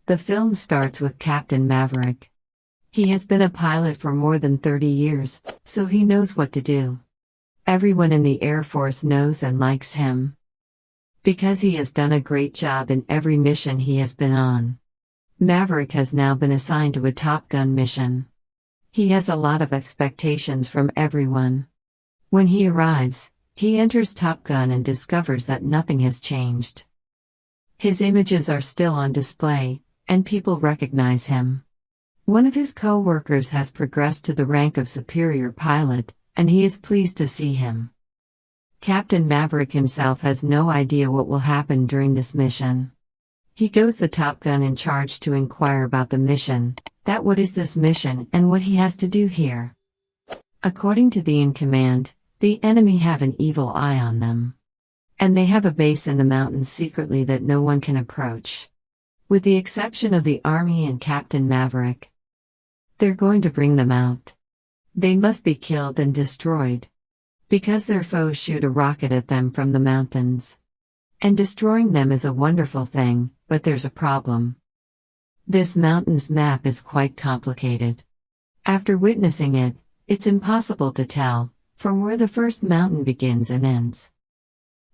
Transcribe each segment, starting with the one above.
The film starts with Captain Maverick. He has been a pilot for more than 30 years, so he knows what to do. Everyone in the Air Force knows and likes him, because he has done a great job in every mission he has been on. Maverick has now been assigned to a Top Gun mission. He has a lot of expectations from everyone. When he arrives, he enters Top Gun and discovers that nothing has changed. His images are still on display, and people recognize him. One of his co-workers has progressed to the rank of superior pilot, and he is pleased to see him. Captain Maverick himself has no idea what will happen during this mission. He goes the Top Gun in charge to inquire about the mission, that what is this mission and what he has to do here. According to the in command, the enemy have an evil eye on them. And they have a base in the mountains secretly that no one can approach. With the exception of the Army and Captain Maverick. They're going to bring them out. They must be killed and destroyed. Because their foes shoot a rocket at them from the mountains. And destroying them is a wonderful thing, but there's a problem. This mountain's map is quite complicated. After witnessing it, it's impossible to tell, from where the first mountain begins and ends.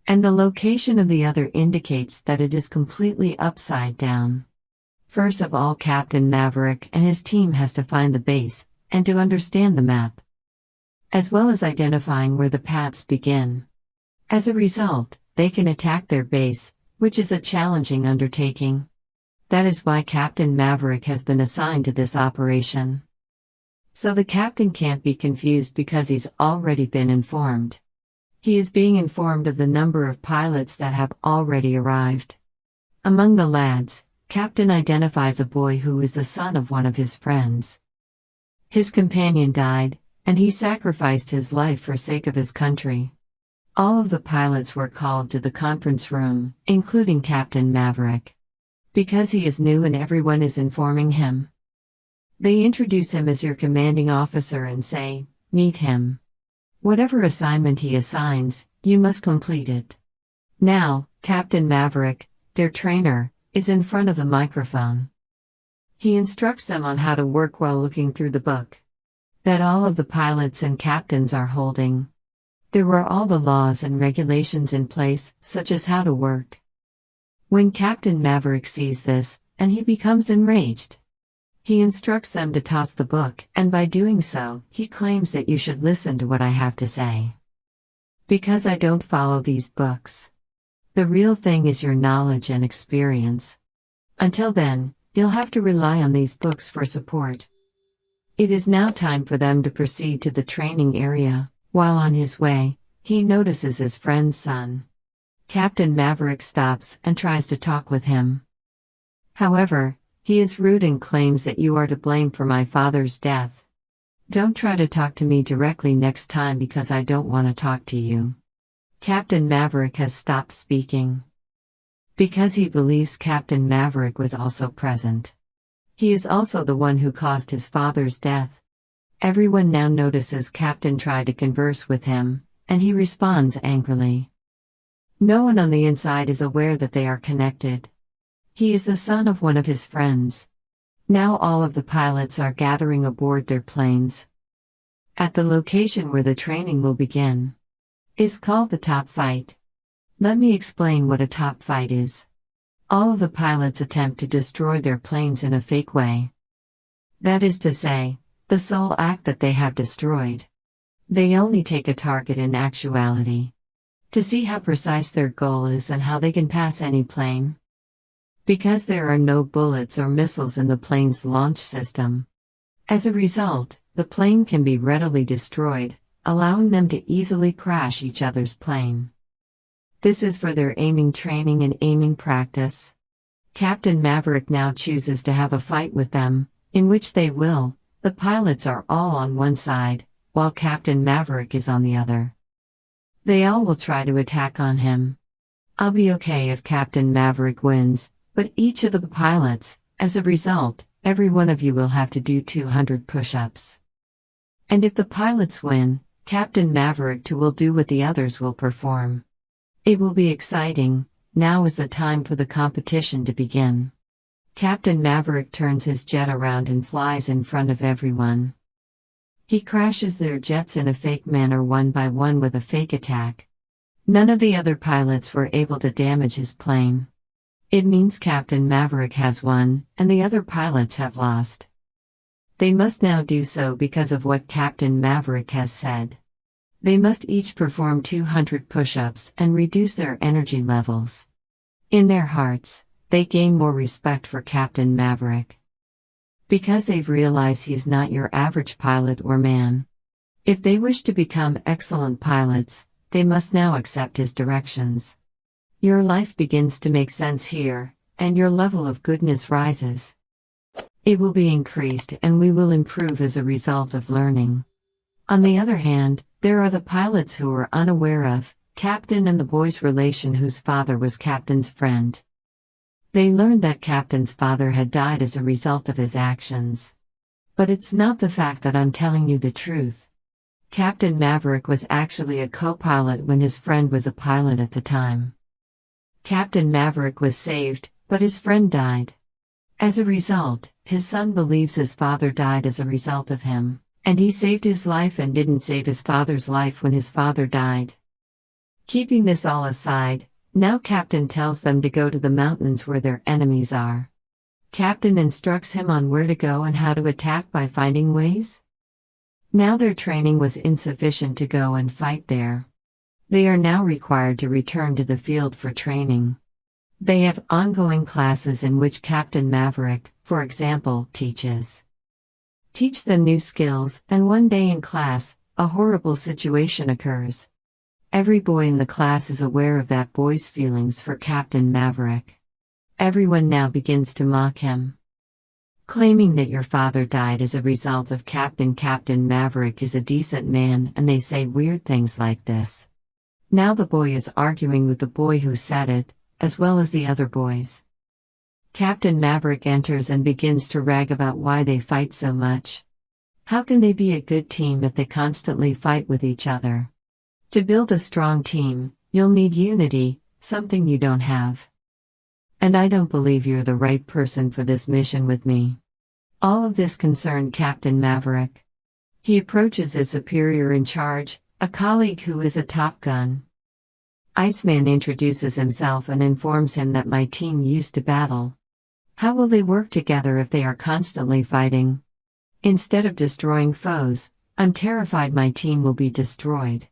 And the location of the other indicates that it is completely upside down. First of all, Captain Maverick and his team has to find the base, and to understand the map, as well as identifying where the paths begin. As a result, they can attack their base, which is a challenging undertaking. That is why Captain Maverick has been assigned to this operation. So the captain can't be confused because he's already been informed. He is being informed of the number of pilots that have already arrived. Among the lads, Captain identifies a boy who is the son of one of his friends. His companion died, and he sacrificed his life for sake of his country. All of the pilots were called to the conference room, including Captain Maverick. Because he is new and everyone is informing him. They introduce him as your commanding officer and say, meet him. Whatever assignment he assigns, you must complete it. Now, Captain Maverick, their trainer, is in front of the microphone. He instructs them on how to work while looking through the book that all of the pilots and captains are holding. There were all the laws and regulations in place, such as how to work. When Captain Maverick sees this, and he becomes enraged, he instructs them to toss the book, and by doing so, he claims that you should listen to what I have to say. Because I don't follow these books. The real thing is your knowledge and experience. Until then, you'll have to rely on these books for support. It is now time for them to proceed to the training area. While on his way, he notices his friend's son. Captain Maverick stops and tries to talk with him. However, he is rude and claims that you are to blame for my father's death. Don't try to talk to me directly next time because I don't want to talk to you. Captain Maverick has stopped speaking. Because he believes Captain Maverick was also present. He is also the one who caused his father's death. Everyone now notices Captain tried to converse with him, and he responds angrily. No one on the inside is aware that they are connected. He is the son of one of his friends. Now all of the pilots are gathering aboard their planes. At the location where the training will begin. Is called the top fight. Let me explain what a top fight is. All of the pilots attempt to destroy their planes in a fake way. That is to say, the sole act that they have destroyed. They only take a target in actuality. To see how precise their goal is and how they can pass any plane. Because there are no bullets or missiles in the plane's launch system. As a result, the plane can be readily destroyed, allowing them to easily crash each other's plane. This is for their aiming training and aiming practice. Captain Maverick now chooses to have a fight with them, in which the pilots are all on one side, while Captain Maverick is on the other. They all will try to attack on him. I'll be okay if Captain Maverick wins, but each of the pilots, as a result, every one of you will have to do 200 push-ups. And if the pilots win, Captain Maverick too will do what the others will perform. It will be exciting. Now is the time for the competition to begin. Captain Maverick turns his jet around and flies in front of everyone. He crashes their jets in a fake manner one by one with a fake attack. None of the other pilots were able to damage his plane. It means Captain Maverick has won, and the other pilots have lost. They must now do so because of what Captain Maverick has said. They must each perform 200 push-ups and reduce their energy levels. In their hearts, they gain more respect for Captain Maverick. Because they've realized he's not your average pilot or man. If they wish to become excellent pilots, they must now accept his directions. Your life begins to make sense here, and your level of goodness rises. It will be increased and we will improve as a result of learning. On the other hand, there are the pilots who are unaware of Captain and the boy's relation whose father was Captain's friend. They learned that Captain's father had died as a result of his actions. But it's not the fact that I'm telling you the truth. Captain Maverick was actually a co-pilot when his friend was a pilot at the time. Captain Maverick was saved, but his friend died. As a result, his son believes his father died as a result of him, and he saved his life and didn't save his father's life when his father died. Keeping this all aside, now Captain tells them to go to the mountains where their enemies are. Captain instructs him on where to go and how to attack by finding ways. Now their training was insufficient to go and fight there. They are now required to return to the field for training. They have ongoing classes in which Captain Maverick, for example, teach them new skills, and one day in class, a horrible situation occurs. Every boy in the class is aware of that boy's feelings for Captain Maverick. Everyone now begins to mock him. Claiming that your father died as a result of Captain Maverick is a decent man, and they say weird things like this. Now the boy is arguing with the boy who said it, as well as the other boys. Captain Maverick enters and begins to rag about why they fight so much. How can they be a good team if they constantly fight with each other? To build a strong team, you'll need unity, something you don't have. And I don't believe you're the right person for this mission with me. All of this concerned Captain Maverick. He approaches his superior in charge, a colleague who is a Top Gun. Iceman introduces himself and informs him that my team used to battle. How will they work together if they are constantly fighting? Instead of destroying foes, I'm terrified my team will be destroyed.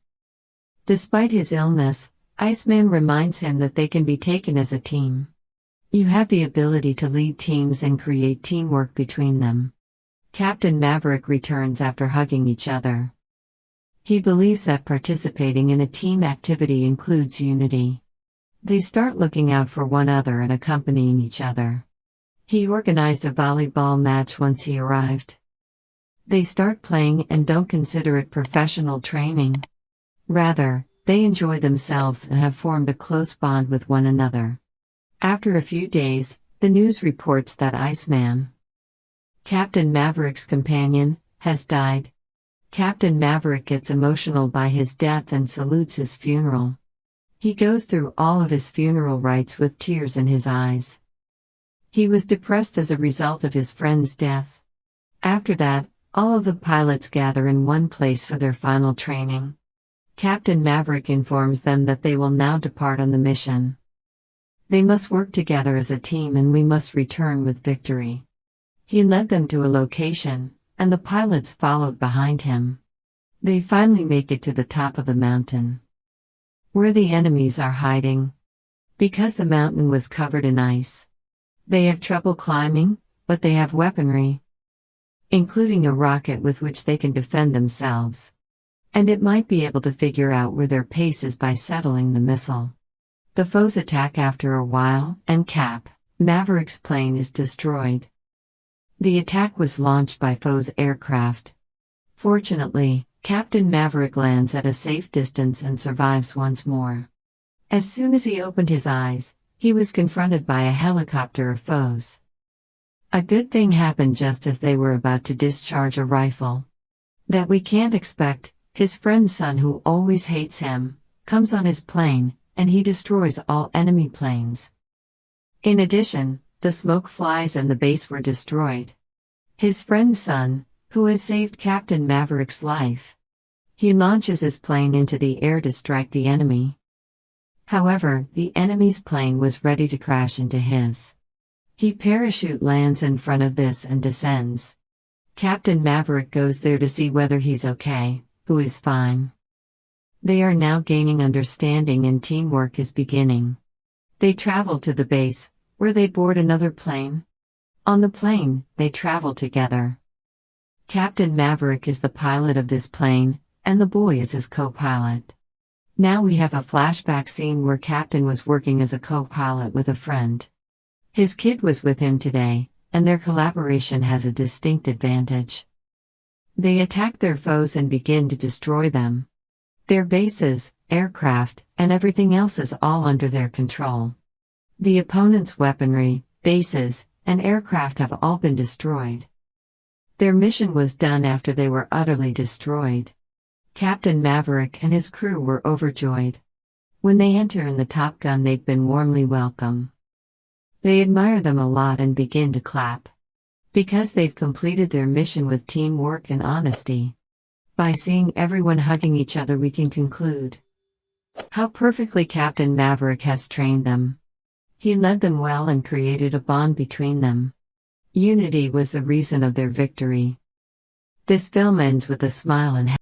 Despite his illness, Iceman reminds him that they can be taken as a team. You have the ability to lead teams and create teamwork between them. Captain Maverick returns after hugging each other. He believes that participating in a team activity includes unity. They start looking out for one another and accompanying each other. He organized a volleyball match once he arrived. They start playing and don't consider it professional training. Rather, they enjoy themselves and have formed a close bond with one another. After a few days, the news reports that Iceman, Captain Maverick's companion, has died. Captain Maverick gets emotional by his death and salutes his funeral. He goes through all of his funeral rites with tears in his eyes. He was depressed as a result of his friend's death. After that, all of the pilots gather in one place for their final training. Captain Maverick informs them that they will now depart on the mission. They must work together as a team and we must return with victory. He led them to a location, and the pilots followed behind him. They finally make it to the top of the mountain, where the enemies are hiding. Because the mountain was covered in ice, they have trouble climbing, but they have weaponry, including a rocket with which they can defend themselves. And it might be able to figure out where their pace is by settling the missile. The foes attack after a while, and Maverick's plane is destroyed. The attack was launched by foes' aircraft. Fortunately, Captain Maverick lands at a safe distance and survives once more. As soon as he opened his eyes, he was confronted by a helicopter of foes. A good thing happened just as they were about to discharge a rifle. That we can't expect, his friend's son who always hates him, comes on his plane, and he destroys all enemy planes. In addition, the smoke flies and the base were destroyed. His friend's son, who has saved Captain Maverick's life. He launches his plane into the air to strike the enemy. However, the enemy's plane was ready to crash into his. He parachute lands in front of this and descends. Captain Maverick goes there to see whether he's okay, who is fine. They are now gaining understanding and teamwork is beginning. They travel to the base, where they board another plane. On the plane, they travel together. Captain Maverick is the pilot of this plane, and the boy is his co-pilot. Now we have a flashback scene where Captain was working as a co-pilot with a friend. His kid was with him today, and their collaboration has a distinct advantage. They attack their foes and begin to destroy them. Their bases, aircraft, and everything else is all under their control. The opponent's weaponry, bases, and aircraft have all been destroyed. Their mission was done after they were utterly destroyed. Captain Maverick and his crew were overjoyed. When they enter in the Top Gun, they've been warmly welcomed. They admire them a lot and begin to clap. Because they've completed their mission with teamwork and honesty. By seeing everyone hugging each other, we can conclude how perfectly Captain Maverick has trained them. He led them well and created a bond between them. Unity was the reason of their victory. This film ends with a smile and